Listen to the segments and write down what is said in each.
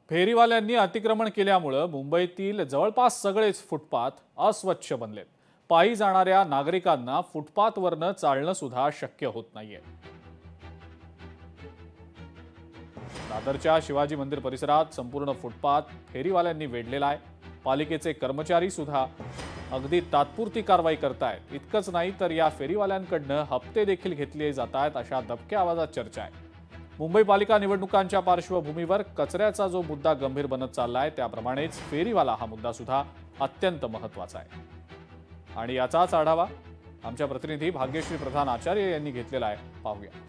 फेरीवाल्यांनी अतिक्रमण केल्यामुळे मुंबईतील जवळपास सगळेच फुटपाथ अस्वच्छ बनलेत। पायी जाणाऱ्या नागरिकांना फुटपाथवरनं चालणं सुद्धा शक्य होत नाहीये। दादरच्या शिवाजी मंदिर परिसरात संपूर्ण फुटपाथ फेरीवाल्यांनी वेढलेला आहे। पालिकेचे कर्मचारी सुद्धा अगदी तात्पुरती कारवाई करतायत। इतकंच नाही तर या फेरीवाल्यांकडनं हप्ते देखील घेतले जातात अशा दबक्या आवाजात चर्चा आहे। मुंबई पालिका निवडणुकांच्या पार्श्वभूमीवर कचऱ्याचा जो मुद्दा गंभीर बनत चाललाय त्याप्रमाणेच फेरीवाला हा मुद्दा सुद्धा अत्यंत महत्त्वाचा आहे। आणि याचाच आढावा आमच्या प्रतिनिधी भाग्यश्री प्रधान आचार्य यांनी घेतलेला आहे, पाहूया।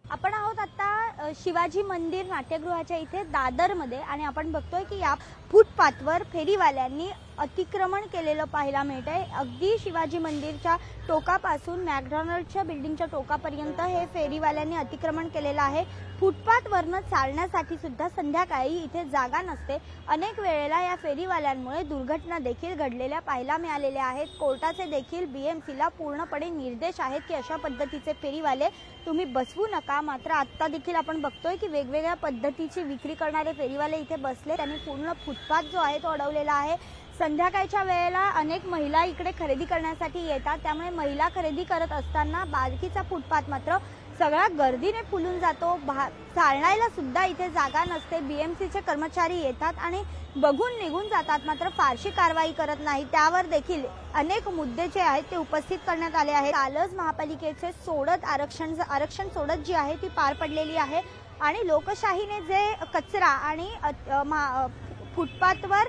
आपण आहोत आता शिवाजी मंदिर नाट्यगृहाच्या इथे दादरमध्ये आणि आपण बघतोय की या फुटपाथवर फेरीवाल्यांनी अतिक्रमण केलेलं पाहायला मिळतंय। अगदी शिवाजी मंदिरच्या टोकापासून मॅकडॉनल्डच्या बिल्डिंगच्या टोकापर्यंत हे फेरीवाल्यांनी अतिक्रमण केलेलं आहे। फुटपाथवरनं चालण्यासाठी सुद्धा संध्याकाळी इथे जागा नसते। अनेक वेळेला या फेरीवाल्यांमुळे दुर्घटना देखील घडलेल्या पाहायला मिळालेल्या आहेत। कोर्टाचे देखील बीएमसीला पूर्णपणे निर्देश आहेत की अशा पद्धतीचे फेरीवाले तुम्ही बसवू नका। मात्र आता देखील आपण बघतोय की वेगवेगळ्या पद्धतीची विक्री करणारे फेरीवाले इथे बसले। त्यांनी पूर्ण फुटपाथ जो आहे तो अडवलेला आहे। संध्याकाळच्या वेळेला अनेक महिला इकडे खरेदी करण्यासाठी येतात, त्यामुळे महिला खरेदी करत असताना बाकीचा फुटपाथ मात्र सगळा गर्दीने फुलून जातो। चालण्याला सुद्धा इथे जागा नसते। बीएमसीचे कर्मचारी येतात आणि बघून निघून जातात, मात्र फारशी कारवाई करत नाही। त्यावर देखील अनेक मुद्दे जे आहेत ते उपस्थित करण्यात आले आहेत। कालच महापालिकेचे आरक्षण सोडत जी आहे ती पार पडलेली आहे आणि लोकशाहीने जे कचरा आणि फुटपाथवर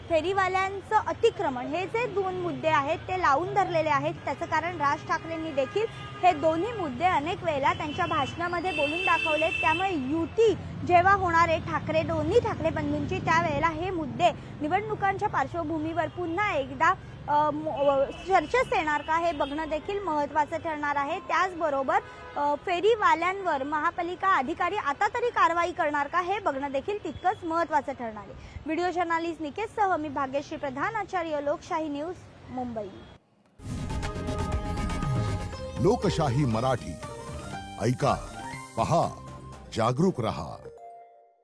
फेरीवाल्यांचं अतिक्रमण हे जे दोन मुद्दे आहेत ते लावून धरलेले आहेत। त्याचं कारण राज ठाकरेंनी देखील हे दोन्ही मुद्दे अनेक वेळेला त्यांच्या भाषणामध्ये बोलून दाखवले। त्यामुळे युती जेव्हा होणार आहे दोन्ही ठाकरे बंधूंची, त्यावेळेला हे मुद्दे निवडणुकांच्या पार्श्वभूमीवर पुन्हा एकदा चर्चेस येणार का हे बघणं देखील महत्त्वाचं ठरणार आहे। त्याचबरोबर फेरीवाल्यांवर महापालिका अधिकारी आता तरी कारवाई करणार का हे बघणं देखील तितकंच महत्त्वाचं ठरणार आहे। व्हिडिओ जर्नलिस्ट निकेशसह मी भाग्यश्री प्रधान आचार्य, लोकशाही न्यूज, मुंबई। लोकशाही मराठी ऐका, पहा, जागरूक रहा।